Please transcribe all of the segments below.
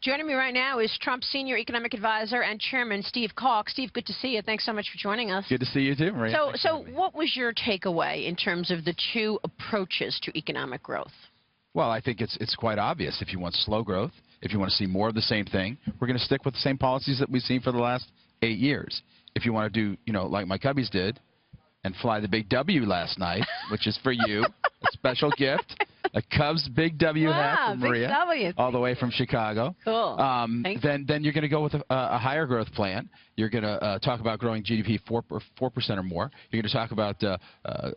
Joining me right now is Trump's senior economic advisor and chairman, Steve Calk. Steve, good to see you. Thanks so much for joining us. Good to see you too, Maria. So what was your takeaway in terms of the two approaches to economic growth? Well, I think it's quite obvious. If you want slow growth, if you want to see more of the same thing, we're going to stick with the same policies that we've seen for the last 8 years. If you want to do, like my Cubbies did and fly the big W last night, which is for you, a special gift. A Cubs big W hat from Maria, W. all the way from Chicago. Cool. Then you're going to go with a higher growth plan. You're going to talk about growing GDP 4% or more. You're going to talk about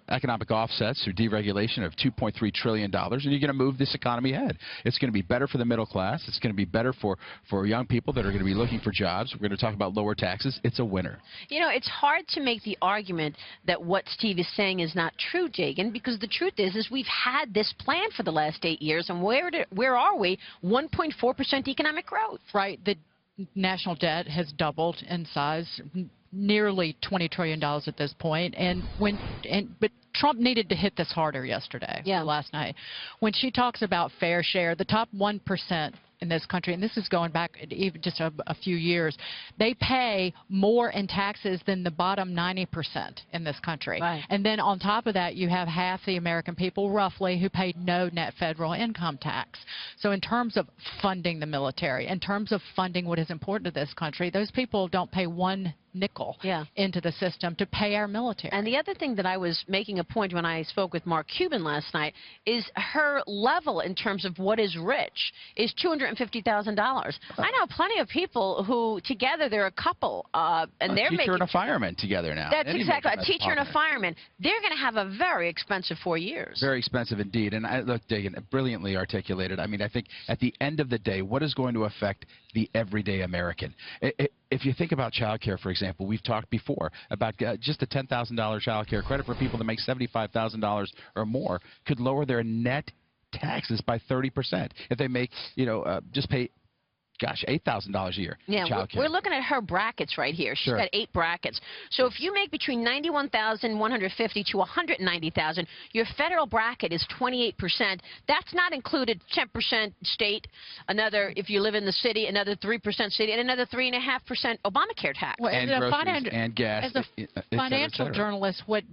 economic offsets through deregulation of $2.3 trillion, and you're going to move this economy ahead. It's going to be better for the middle class. It's going to be better for young people that are going to be looking for jobs. We're going to talk about lower taxes. It's a winner. You know, it's hard to make the argument that what Steve is saying is not true, Jagan, because the truth is we've had this plan for the last 8 years, and where are we? 1.4% economic growth. Right. The national debt has doubled in size, nearly $20 trillion at this point. But Trump needed to hit this harder yesterday, last night. When she talks about fair share, the top 1% in this country, and this is going back even just a few years, they pay more in taxes than the bottom 90% in this country. Right. And then on top of that, you have half the American people, roughly, who pay no net federal income tax. So in terms of funding the military, in terms of funding what is important to this country, those people don't pay one nickel into the system to pay our military. And the other thing that I was making a point when I spoke with Mark Cuban last night is her level in terms of what is rich is $250,000. I know plenty of people who together they're a couple and they're making... A teacher and a fireman together now. That's exactly, a teacher and a fireman. They're going to have a very expensive 4 years. Very expensive indeed. And look, Dagan, brilliantly articulated. I mean, I think at the end of the day, what is going to affect the everyday American? If you think about child care, for example, we've talked before about just a $10,000 child care credit for people that make $75,000 or more could lower their net taxes by 30%. If they make, just pay, gosh, $8,000 a year. Yeah, we're looking at her brackets right here. She's got 8 brackets. So if you make between $91,150 to $190,000, your federal bracket is 28%. That's not included 10% state, another, if you live in the city, another 3% city, and another 3.5% Obamacare tax. Well, and groceries and gas. As a financial journalist, what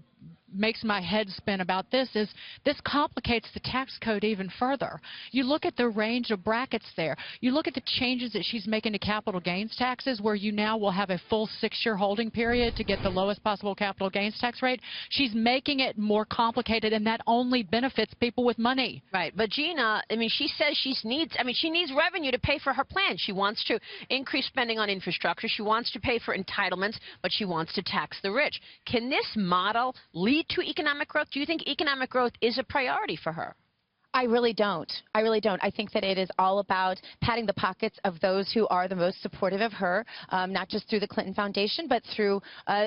makes my head spin about this is this complicates the tax code even further. You look at the range of brackets there. You look at the changes that she's making to capital gains taxes, where you now will have a full 6-year holding period to get the lowest possible capital gains tax rate. She's making it more complicated, and that only benefits people with money. Right. But Gina, I mean, she says she needs revenue to pay for her plan. She wants to increase spending on infrastructure. She wants to pay for entitlements, but she wants to tax the rich. Can this model lead to economic growth? Do you think economic growth is a priority for her? I really don't. I really don't. I think that it is all about patting the pockets of those who are the most supportive of her, not just through the Clinton Foundation, but through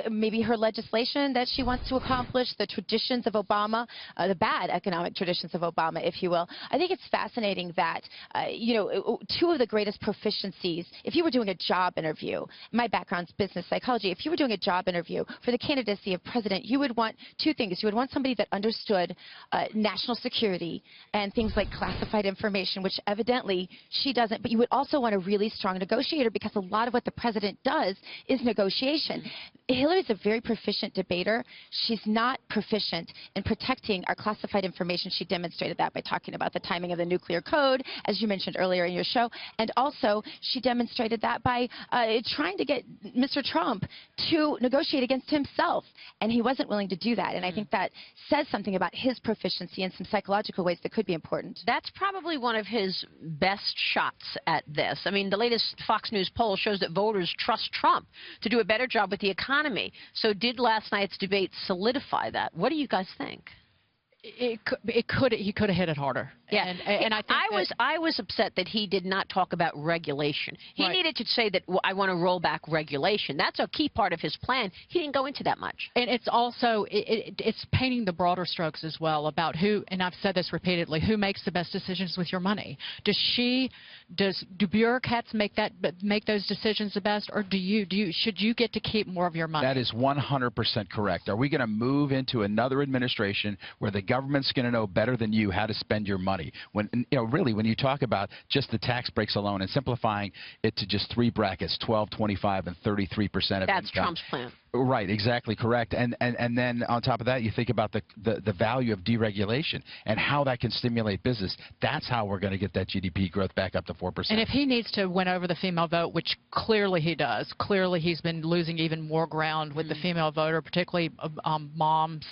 maybe her legislation that she wants to accomplish, the traditions of Obama, the bad economic traditions of Obama, if you will. I think it's fascinating that, two of the greatest proficiencies, if you were doing a job interview, my background's business psychology, if you were doing a job interview for the candidacy of president, you would want 2 things. You would want somebody that understood national security and things like classified information, which evidently she doesn't. But you would also want a really strong negotiator, because a lot of what the president does is negotiation. Hillary's a very proficient debater. She's not proficient in protecting our classified information. She demonstrated that by talking about the timing of the nuclear code, as you mentioned earlier in your show. And also, she demonstrated that by trying to get Mr. Trump to negotiate against himself. And he wasn't willing to do that. And I think that says something about his proficiency in some psychological ways that could be important. That's probably one of his best shots at this. I mean, the latest Fox News poll shows that voters trust Trump to do a better job with the economy. So did last night's debate solidify that? What do you guys think? He could have hit it harder. Yeah, and I think I was upset that he did not talk about regulation. He needed to say that, well, I want to roll back regulation. That's a key part of his plan. He didn't go into that much. And it's also it's painting the broader strokes as well about who, and I've said this repeatedly, who makes the best decisions with your money. Do bureaucrats make those decisions the best, or should you get to keep more of your money? That is 100% correct. Are we going to move into another administration where the government's going to know better than you how to spend your money? money. When, really, when you talk about just the tax breaks alone and simplifying it to just 3 brackets, 12, 25, and 33% of That's income. Trump's plan. Right, exactly correct. And then on top of that, you think about the value of deregulation and how that can stimulate business. That's how we're going to get that GDP growth back up to 4%. And if he needs to win over the female vote, which clearly he does, clearly he's been losing even more ground with the female voter, particularly moms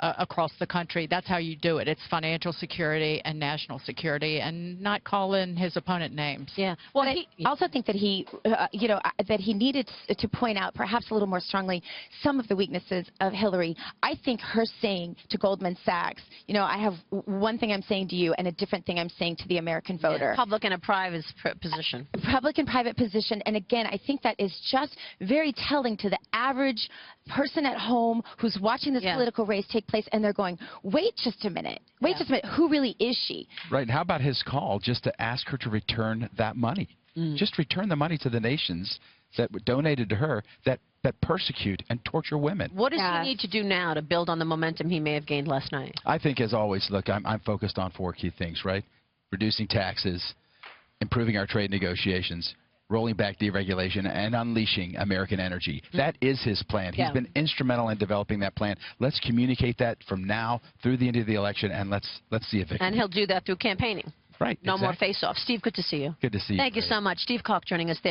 across the country. That's how you do it. It's financial security and national security, and not calling his opponent names. Yeah. Well, I also think that he, that he needed to point out perhaps a little more strongly some of the weaknesses of Hillary. I think her saying to Goldman Sachs, I have one thing I'm saying to you and a different thing I'm saying to the American voter. Yeah, public and a private position. Public and private position. And again, I think that is just very telling to the average person at home who's watching this political race take place, and they're going, wait just a minute. Wait just a minute. Who really is she? Right. And how about his call just to ask her to return that money? Just return the money to the nations that were donated to her that persecute and torture women. What does he need to do now to build on the momentum he may have gained last night? I think, as always, look, I'm focused on 4 key things, right? Reducing taxes, improving our trade negotiations, rolling back deregulation, and unleashing American energy. That is his plan. He's been instrumental in developing that plan. Let's communicate that from now through the end of the election, and let's see a victory. And he'll do that through campaigning. Right. No more face-offs. Steve, good to see you. Good to see you. Thank you so much. Steve Calk joining us there.